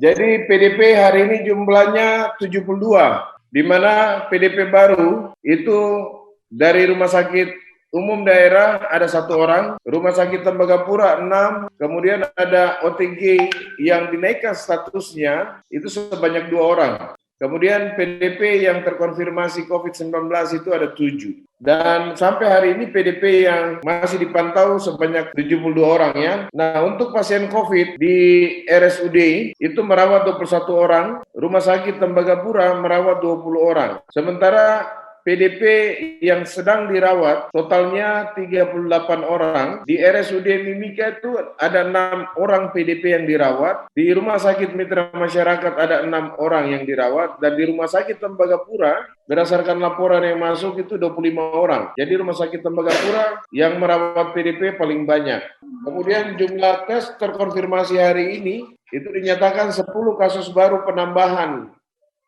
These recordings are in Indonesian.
Jadi PDP hari ini jumlahnya 72, di mana PDP baru itu dari Rumah Sakit Umum Daerah ada 1 orang, Rumah Sakit Tembagapura 6, kemudian ada OTG yang dinaikkan statusnya itu sebanyak 2 orang. Kemudian PDP yang terkonfirmasi COVID-19 itu ada 7. Dan sampai hari ini PDP yang masih dipantau sebanyak 72 orang ya. Nah, untuk pasien COVID di RSUD itu merawat 21 orang, Rumah Sakit Tembagapura merawat 20 orang. Sementara PDP yang sedang dirawat totalnya 38 orang. Di RSUD Mimika itu ada 6 orang PDP yang dirawat. Di Rumah Sakit Mitra Masyarakat ada 6 orang yang dirawat. Dan di Rumah Sakit Tembagapura berdasarkan laporan yang masuk itu 25 orang. Jadi Rumah Sakit Tembagapura yang merawat PDP paling banyak. Kemudian jumlah tes terkonfirmasi hari ini itu dinyatakan 10 kasus baru penambahan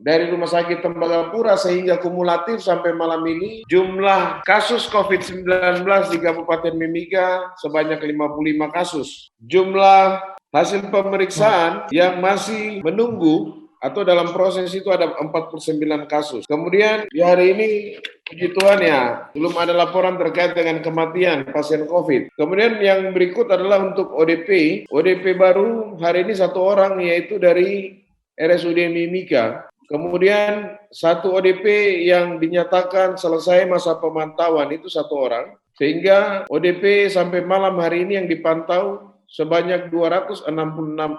dari Rumah Sakit Tembagapura sehingga kumulatif sampai malam ini jumlah kasus COVID-19 di Kabupaten Mimika sebanyak 55 kasus. Jumlah hasil pemeriksaan yang masih menunggu atau dalam proses itu ada 49 kasus. Kemudian di hari ini puji Tuhan ya, belum ada laporan terkait dengan kematian pasien COVID. Kemudian yang berikut adalah untuk ODP. ODP baru hari ini 1 orang yaitu dari RSUD Mimika. Kemudian 1 ODP yang dinyatakan selesai masa pemantauan itu 1 orang. Sehingga ODP sampai malam hari ini yang dipantau sebanyak 266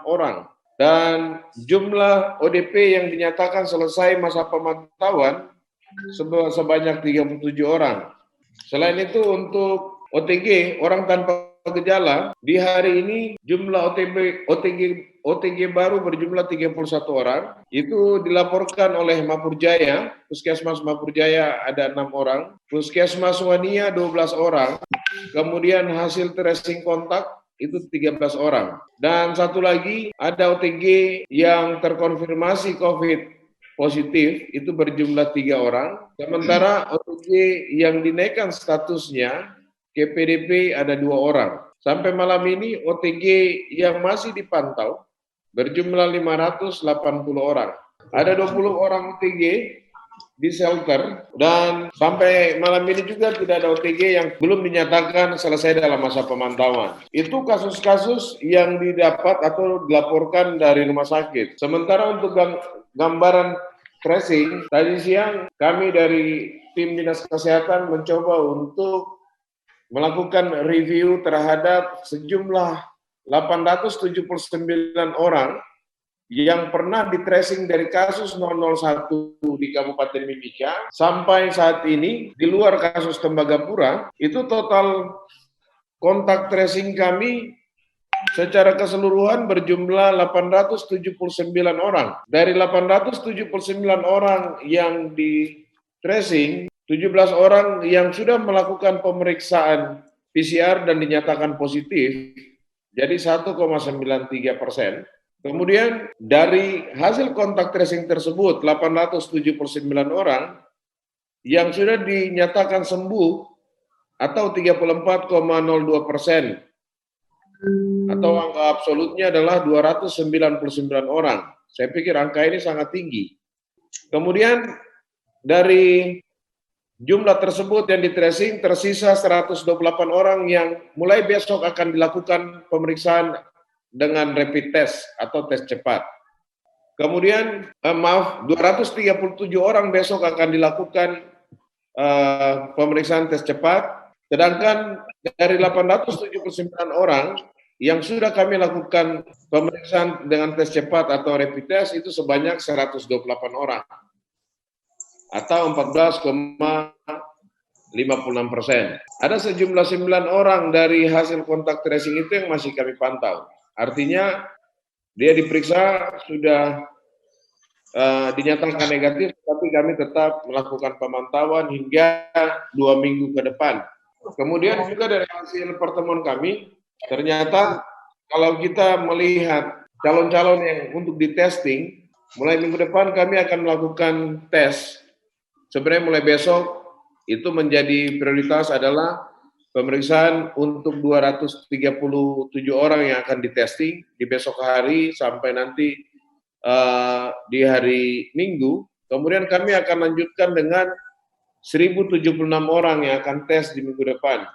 orang. Dan jumlah ODP yang dinyatakan selesai masa pemantauan sebanyak 37 orang. Selain itu untuk OTG, orang tanpa gejala, di hari ini jumlah OTG baru berjumlah 31 orang. Itu dilaporkan oleh Mapurjaya, Puskesmas Mapurjaya ada 6 orang, Puskesmas Wania 12 orang, kemudian hasil tracing kontak itu 13 orang. Dan satu lagi ada OTG yang terkonfirmasi COVID positif itu berjumlah 3 orang. Sementara OTG yang dinaikkan statusnya ke PDP ada 2 orang. Sampai malam ini OTG yang masih dipantau berjumlah 580 orang. Ada 20 orang OTG di shelter dan sampai malam ini juga tidak ada OTG yang belum dinyatakan selesai dalam masa pemantauan. Itu kasus-kasus yang didapat atau dilaporkan dari rumah sakit. Sementara untuk gambaran tracing, tadi siang kami dari tim Dinas Kesehatan mencoba untuk melakukan review terhadap sejumlah 879 orang yang pernah di-tracing dari kasus 001 di Kabupaten Mimika sampai saat ini di luar kasus Tembagapura itu total kontak tracing kami secara keseluruhan berjumlah 879 orang. Dari 879 orang yang di-tracing, 17 orang yang sudah melakukan pemeriksaan PCR dan dinyatakan positif, jadi 1,93%. Kemudian dari hasil kontak tracing tersebut, 879 orang yang sudah dinyatakan sembuh atau 34,02%, atau angka absolutnya adalah 299 orang. Saya pikir angka ini sangat tinggi. Kemudian dari jumlah tersebut yang di-tracing tersisa 128 orang yang mulai besok akan dilakukan pemeriksaan dengan rapid test atau tes cepat. Kemudian 237 orang besok akan dilakukan pemeriksaan tes cepat, sedangkan dari 879 orang yang sudah kami lakukan pemeriksaan dengan tes cepat atau rapid test itu sebanyak 128 orang atau 14,56%. Ada sejumlah 9 orang dari hasil kontak tracing itu yang masih kami pantau. Artinya dia diperiksa sudah dinyatakan negatif, tapi kami tetap melakukan pemantauan hingga 2 minggu ke depan. Kemudian juga dari hasil pertemuan kami, ternyata kalau kita melihat calon-calon yang untuk di-testing, mulai minggu depan kami akan melakukan tes. Sebenarnya mulai besok itu menjadi prioritas adalah pemeriksaan untuk 237 orang yang akan di-testing di besok hari sampai nanti di hari Minggu. Kemudian kami akan lanjutkan dengan 1.076 orang yang akan tes di minggu depan.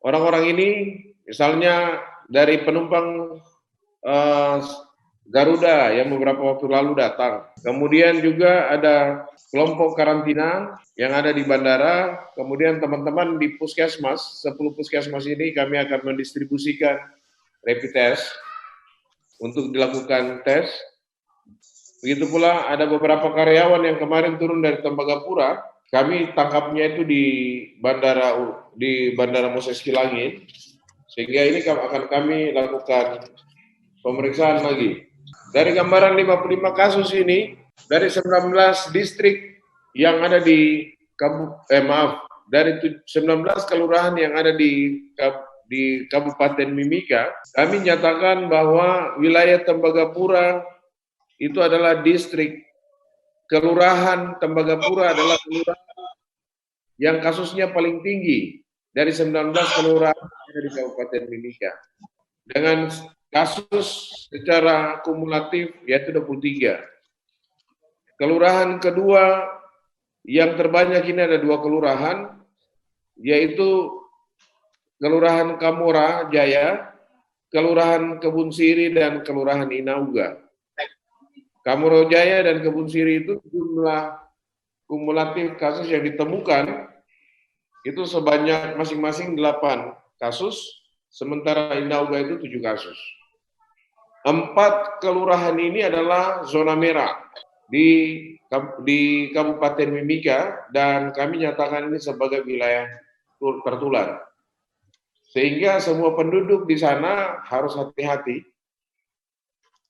Orang-orang ini misalnya dari penumpang Garuda yang beberapa waktu lalu datang. Kemudian juga ada kelompok karantina yang ada di bandara. Kemudian teman-teman di puskesmas, 10 puskesmas ini kami akan mendistribusikan rapid test untuk dilakukan tes. Begitu pula ada beberapa karyawan yang kemarin turun dari Tembagapura. Kami tangkapnya itu di Bandara Moses Kilangin, sehingga ini akan kami lakukan pemeriksaan lagi. Dari gambaran 55 kasus ini, dari 19 distrik yang ada di dari 19 kelurahan yang ada di Kabupaten Mimika, kami nyatakan bahwa wilayah Tembagapura itu adalah distrik. Kelurahan Tembagapura adalah kelurahan yang kasusnya paling tinggi dari 19 kelurahan yang ada di Kabupaten Mimika. Dengan kasus secara kumulatif yaitu 23. Kelurahan kedua yang terbanyak ini ada 2 kelurahan, yaitu Kelurahan Kamora Jaya, Kelurahan Kebun Siri, dan Kelurahan Inauga. Kamora Jaya dan Kebun Siri itu jumlah kumulatif kasus yang ditemukan itu sebanyak masing-masing 8 kasus, sementara Inauga itu 7 kasus. 4 kelurahan ini adalah zona merah di Kabupaten Mimika dan kami nyatakan ini sebagai wilayah tertular. Sehingga semua penduduk di sana harus hati-hati.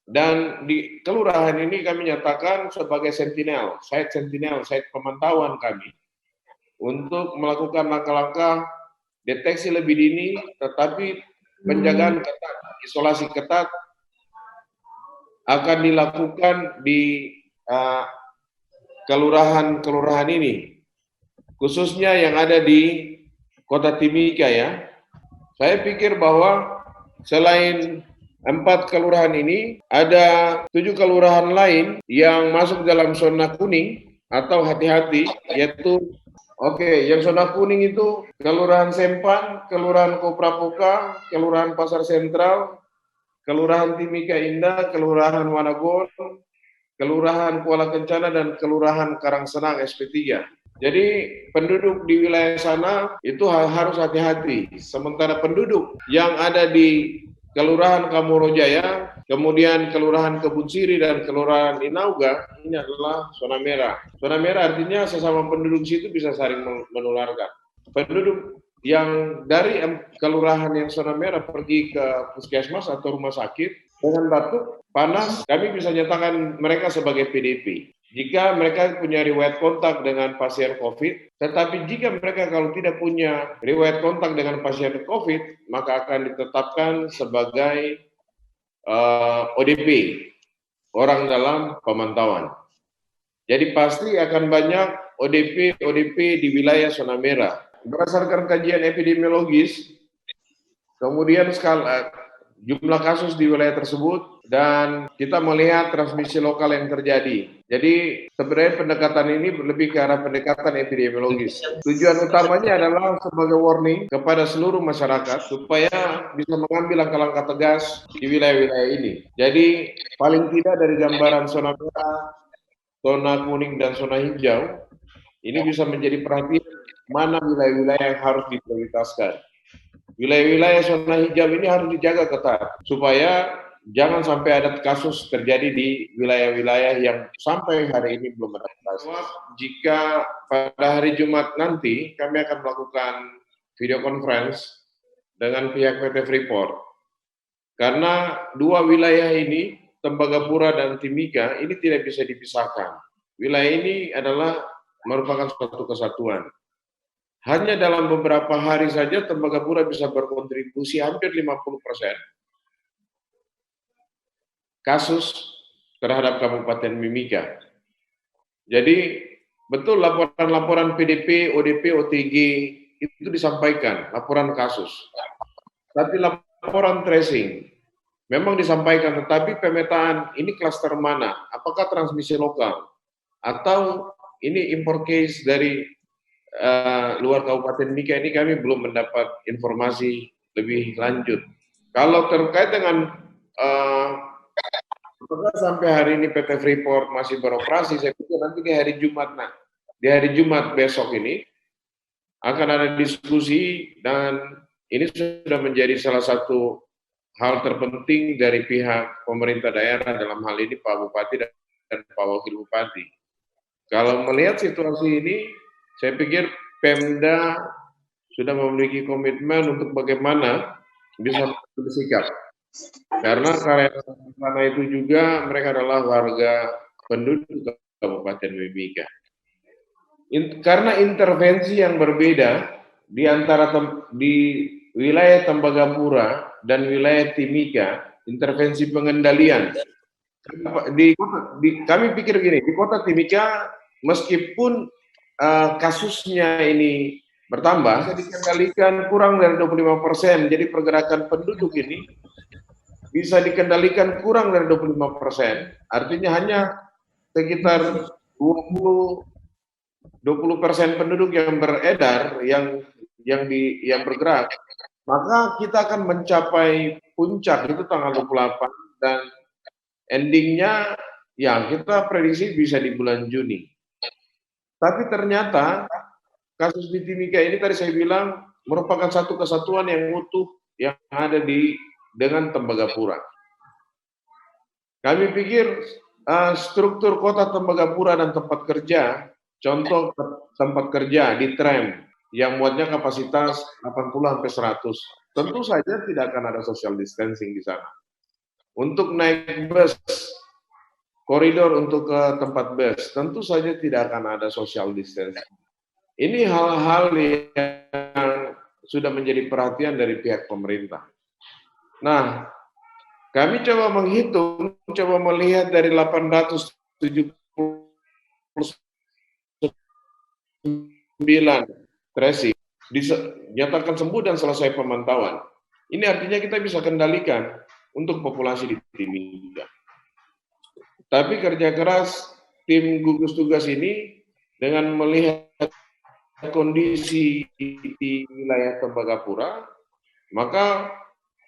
Dan di kelurahan ini kami nyatakan sebagai sentinel, site pemantauan kami untuk melakukan langkah-langkah deteksi lebih dini, tetapi penjagaan ketat, isolasi ketat akan dilakukan di kelurahan-kelurahan ini, khususnya yang ada di Kota Timika ya. Saya pikir bahwa selain 4 kelurahan ini, ada 7 kelurahan lain yang masuk dalam zona kuning atau hati-hati, yaitu yang zona kuning itu Kelurahan Sempan, Kelurahan Koprapoka, Kelurahan Pasar Sentral, Kelurahan Timika Indah, Kelurahan Wanagon, Kelurahan Kuala Kencana, dan Kelurahan Karangsenang SP3. Jadi penduduk di wilayah sana itu harus hati-hati. Sementara penduduk yang ada di Kelurahan Kamoro Jaya, kemudian Kelurahan Kebun Siri, dan Kelurahan Inauga, ini adalah zona merah. Zona merah artinya sesama penduduk situ bisa saling menularkan. Penduduk yang dari kelurahan yang zona merah pergi ke puskesmas atau rumah sakit dengan batuk, panas, kami bisa nyatakan mereka sebagai PDP. Jika mereka punya riwayat kontak dengan pasien COVID, tetapi jika mereka kalau tidak punya riwayat kontak dengan pasien COVID, maka akan ditetapkan sebagai ODP, orang dalam pemantauan. Jadi pasti akan banyak ODP di wilayah zona merah. Berdasarkan kajian epidemiologis, kemudian jumlah kasus di wilayah tersebut, dan kita melihat transmisi lokal yang terjadi. Jadi sebenarnya pendekatan ini lebih ke arah pendekatan epidemiologis. Tujuan utamanya adalah sebagai warning kepada seluruh masyarakat supaya bisa mengambil langkah-langkah tegas di wilayah-wilayah ini. Jadi paling tidak dari gambaran zona merah, zona kuning, dan zona hijau, ini bisa menjadi perhatian mana wilayah-wilayah yang harus diprioritaskan. Wilayah-wilayah zona hijau ini harus dijaga ketat supaya jangan sampai ada kasus terjadi di wilayah-wilayah yang sampai hari ini belum ada kasus. Jika pada hari Jumat nanti kami akan melakukan video conference dengan pihak PT Freeport, karena 2 wilayah ini, Tembagapura dan Timika, ini tidak bisa dipisahkan. Wilayah ini adalah merupakan suatu kesatuan. Hanya dalam beberapa hari saja Tembagapura bisa berkontribusi hampir 50% kasus terhadap Kabupaten Mimika. Jadi betul laporan-laporan PDP, ODP, OTG itu disampaikan, laporan kasus. Tapi laporan tracing memang disampaikan, tetapi pemetaan ini klaster mana? Apakah transmisi lokal atau ini impor case dari luar Kabupaten Mika? Ini kami belum mendapat informasi lebih lanjut. Kalau terkait dengan apakah sampai hari ini PT Freeport masih beroperasi, saya pikir nanti di hari Jumat, di hari Jumat besok ini akan ada diskusi, dan ini sudah menjadi salah satu hal terpenting dari pihak pemerintah daerah, dalam hal ini Pak Bupati dan Pak Wakil Bupati. Kalau melihat situasi ini, saya pikir Pemda sudah memiliki komitmen untuk bagaimana bisa bersikap. Karena itu juga mereka adalah warga penduduk Kabupaten Mimika. Karena intervensi yang berbeda di antara di wilayah Tembagapura dan wilayah Timika, intervensi pengendalian. Kami pikir gini, di kota Timika meskipun kasusnya ini bertambah, bisa dikendalikan kurang dari 25%. Jadi pergerakan penduduk ini bisa dikendalikan kurang dari 25%. Artinya hanya sekitar 20% penduduk yang beredar, yang bergerak, maka kita akan mencapai puncak itu tanggal 28, dan endingnya ya kita prediksi bisa di bulan Juni. Tapi ternyata kasus di Timika ini tadi saya bilang merupakan satu kesatuan yang utuh yang ada dengan Tembagapura. Kami pikir struktur kota Tembagapura dan tempat kerja, contoh tempat kerja di tram yang muatnya kapasitas 80-100, tentu saja tidak akan ada social distancing di sana. Untuk naik bus, koridor untuk ke tempat bus, tentu saja tidak akan ada social distancing. Ini hal-hal yang sudah menjadi perhatian dari pihak pemerintah. Nah, kami coba menghitung, coba melihat dari 879 tracing, dinyatakan sembuh dan selesai pemantauan. Ini artinya kita bisa kendalikan untuk populasi di Timika. Tapi kerja keras tim gugus tugas ini dengan melihat kondisi di wilayah Tembagapura, maka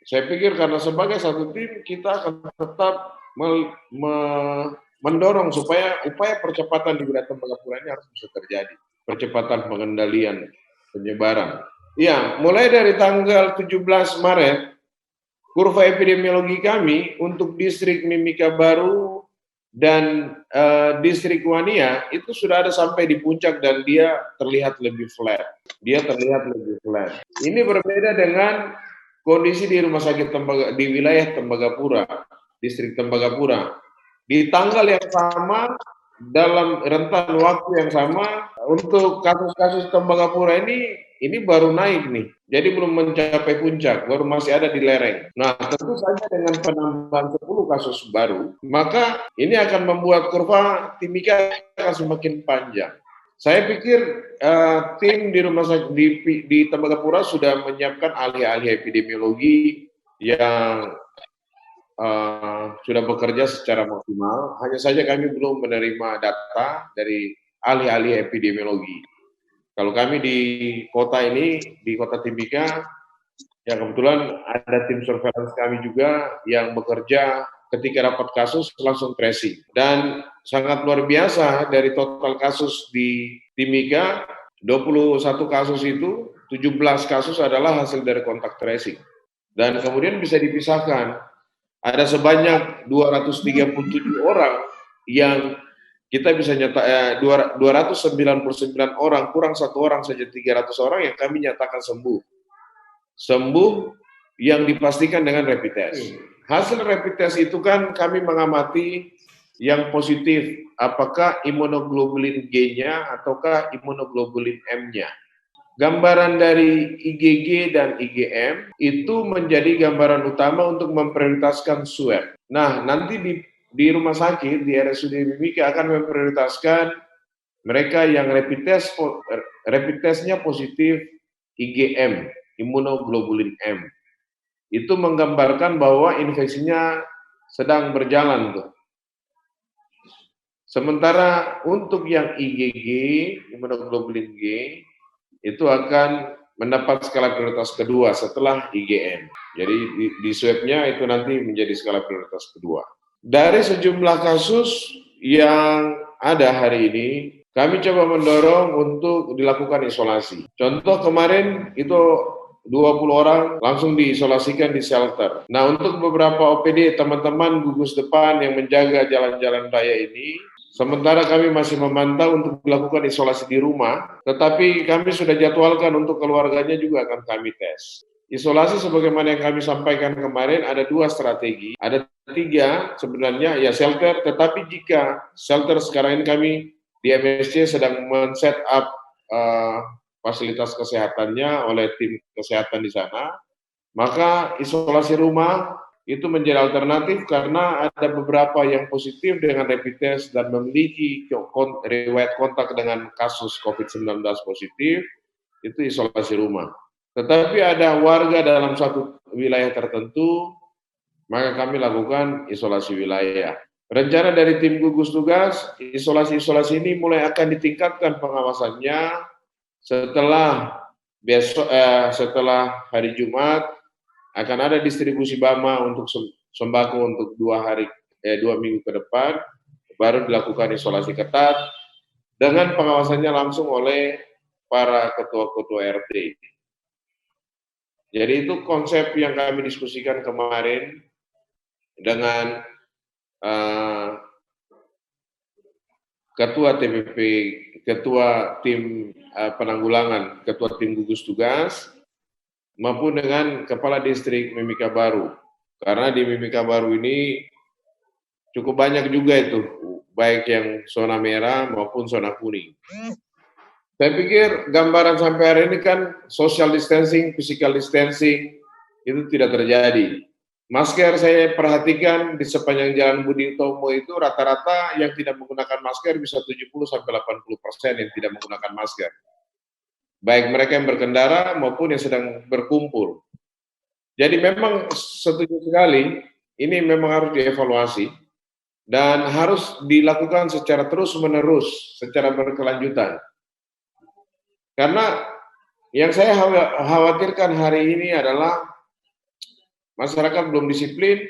saya pikir karena sebagai satu tim kita akan tetap mendorong supaya upaya percepatan di wilayah Tembagapura ini harus bisa terjadi. Percepatan pengendalian penyebaran. Ya, mulai dari tanggal 17 Maret, kurva epidemiologi kami untuk distrik Mimika Baru dan distrik Wania itu sudah ada sampai di puncak dan dia terlihat lebih flat. Ini berbeda dengan kondisi di rumah sakit di wilayah Tembagapura, distrik Tembagapura. Di tanggal yang sama, dalam rentan waktu yang sama, untuk kasus-kasus Tembagapura ini baru naik nih. Jadi belum mencapai puncak, baru masih ada di lereng. Nah, tentu saja dengan penambahan 10 kasus baru, maka ini akan membuat kurva Timika akan semakin panjang. Saya pikir tim di rumah sakit di Tembagapura sudah menyiapkan ahli-ahli epidemiologi yang sudah bekerja secara maksimal. Hanya saja kami belum menerima data dari ahli-ahli epidemiologi. Kalau kami di kota ini, di kota Timika, ya kebetulan ada tim surveillance kami juga yang bekerja ketika dapat kasus langsung tracing. Dan sangat luar biasa, dari total kasus di Timika, 21 kasus itu, 17 kasus adalah hasil dari kontak tracing. Dan kemudian bisa dipisahkan. Ada sebanyak 237 orang yang kita bisa nyata 299 orang, kurang 1 orang saja, 300 orang yang kami nyatakan sembuh. Sembuh yang dipastikan dengan rapid test. Hasil rapid test itu kan kami mengamati yang positif, apakah imunoglobulin G-nya ataukah imunoglobulin M-nya. Gambaran dari IgG dan IgM itu menjadi gambaran utama untuk memprioritaskan swab. Nah, nanti di rumah sakit, di RSUD Mimika akan memprioritaskan mereka yang rapid testnya positif IgM, imunoglobulin M. itu menggambarkan bahwa infeksinya sedang berjalan tuh. Sementara untuk yang IgG, imunoglobulin G, itu akan mendapat skala prioritas kedua setelah IgM. Jadi di swab-nya itu nanti menjadi skala prioritas kedua. Dari sejumlah kasus yang ada hari ini, kami coba mendorong untuk dilakukan isolasi. Contoh kemarin itu 20 orang langsung diisolasikan di shelter. Nah, untuk beberapa OPD teman-teman gugus depan yang menjaga jalan-jalan raya ini, sementara kami masih memantau untuk dilakukan isolasi di rumah, tetapi kami sudah jadwalkan untuk keluarganya juga akan kami tes. Isolasi sebagaimana yang kami sampaikan kemarin ada 2 strategi, ada 3 sebenarnya ya shelter, tetapi jika shelter sekarang ini kami di MSC sedang men-set up fasilitas kesehatannya oleh tim kesehatan di sana, maka isolasi rumah itu menjadi alternatif karena ada beberapa yang positif dengan rapid test dan memiliki riwayat kontak dengan kasus COVID-19 positif, itu isolasi rumah. Tetapi ada warga dalam satu wilayah tertentu, maka kami lakukan isolasi wilayah. Rencana dari tim gugus tugas, isolasi-isolasi ini mulai akan ditingkatkan pengawasannya setelah setelah hari Jumat akan ada distribusi BAMA untuk sembako untuk 2 minggu ke depan, baru dilakukan isolasi ketat dengan pengawasannya langsung oleh para ketua-ketua RT. Jadi itu konsep yang kami diskusikan kemarin dengan ketua TPP, ketua tim penanggulangan, ketua tim gugus tugas, maupun dengan kepala distrik Mimika Baru. Karena di Mimika Baru ini cukup banyak juga itu, baik yang zona merah maupun zona kuning. Saya pikir gambaran sampai hari ini kan social distancing, physical distancing itu tidak terjadi. Masker saya perhatikan di sepanjang Jalan Budi Utomo itu rata-rata yang tidak menggunakan masker bisa 70-80% yang tidak menggunakan masker. Baik mereka yang berkendara maupun yang sedang berkumpul. Jadi memang setuju sekali, ini memang harus dievaluasi dan harus dilakukan secara terus-menerus, secara berkelanjutan. Karena yang saya khawatirkan hari ini adalah masyarakat belum disiplin,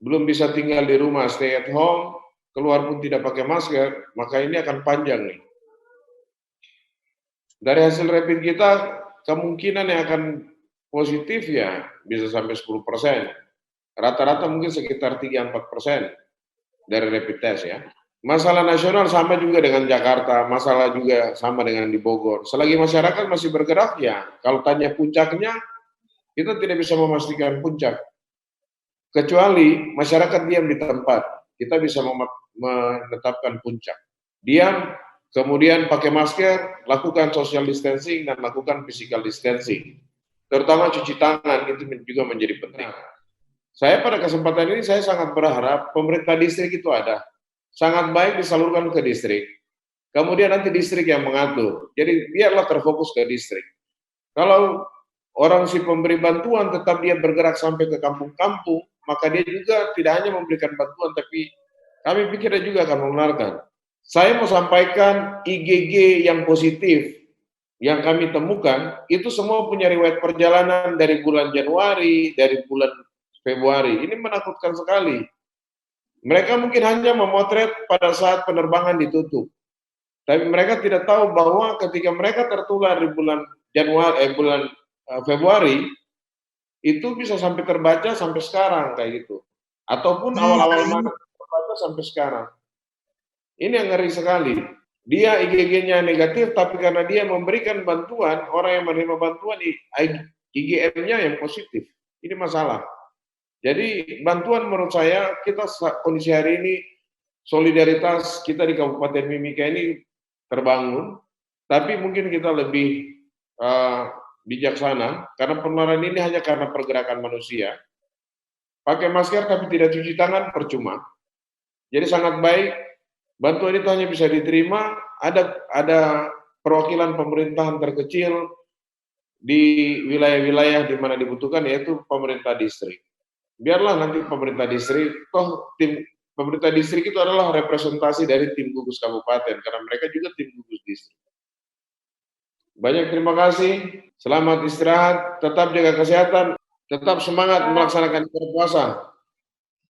belum bisa tinggal di rumah, stay at home, keluar pun tidak pakai masker, maka ini akan panjang nih. Dari hasil rapid kita, kemungkinan yang akan positif ya bisa sampai 10%. Rata-rata mungkin sekitar 3-4% dari rapid test ya. Masalah nasional sama juga dengan Jakarta, masalah juga sama dengan di Bogor. Selagi masyarakat masih bergerak ya, kalau tanya puncaknya, kita tidak bisa memastikan puncak. Kecuali masyarakat diam di tempat, kita bisa menetapkan puncak. Diam, kemudian pakai masker, lakukan social distancing, dan lakukan physical distancing. Terutama cuci tangan, itu juga menjadi penting. Saya pada kesempatan ini, saya sangat berharap pemerintah distrik itu ada. Sangat baik disalurkan ke distrik. Kemudian nanti distrik yang mengatur. Jadi biarlah terfokus ke distrik. Kalau orang si pemberi bantuan tetap dia bergerak sampai ke kampung-kampung, maka dia juga tidak hanya memberikan bantuan, tapi kami pikir dia juga akan menularkan. Saya mau sampaikan IgG yang positif yang kami temukan, itu semua punya riwayat perjalanan dari bulan Januari, dari bulan Februari. Ini menakutkan sekali. Mereka mungkin hanya memotret pada saat penerbangan ditutup. Tapi mereka tidak tahu bahwa ketika mereka tertular di bulan Februari, itu bisa sampai terbaca sampai sekarang kayak gitu. Ataupun awal-awal Maret terbaca sampai sekarang. Ini yang ngeri sekali. Dia IgG-nya negatif, tapi karena dia memberikan bantuan, orang yang menerima bantuan IgM-nya yang positif. Ini masalah. Jadi bantuan menurut saya, kita kondisi hari ini, solidaritas kita di Kabupaten Mimika ini terbangun, tapi mungkin kita lebih bijaksana, karena penularan ini hanya karena pergerakan manusia. Pakai masker tapi tidak cuci tangan, percuma. Jadi sangat baik, bantuan itu hanya bisa diterima, ada perwakilan pemerintahan terkecil, di wilayah-wilayah di mana dibutuhkan, yaitu pemerintah distrik. Biarlah nanti pemerintah distrik, toh tim pemerintah distrik itu adalah representasi dari tim gugus kabupaten, karena mereka juga tim gugus distrik. Banyak terima kasih, selamat istirahat, tetap jaga kesehatan, tetap semangat melaksanakan ibadah puasa.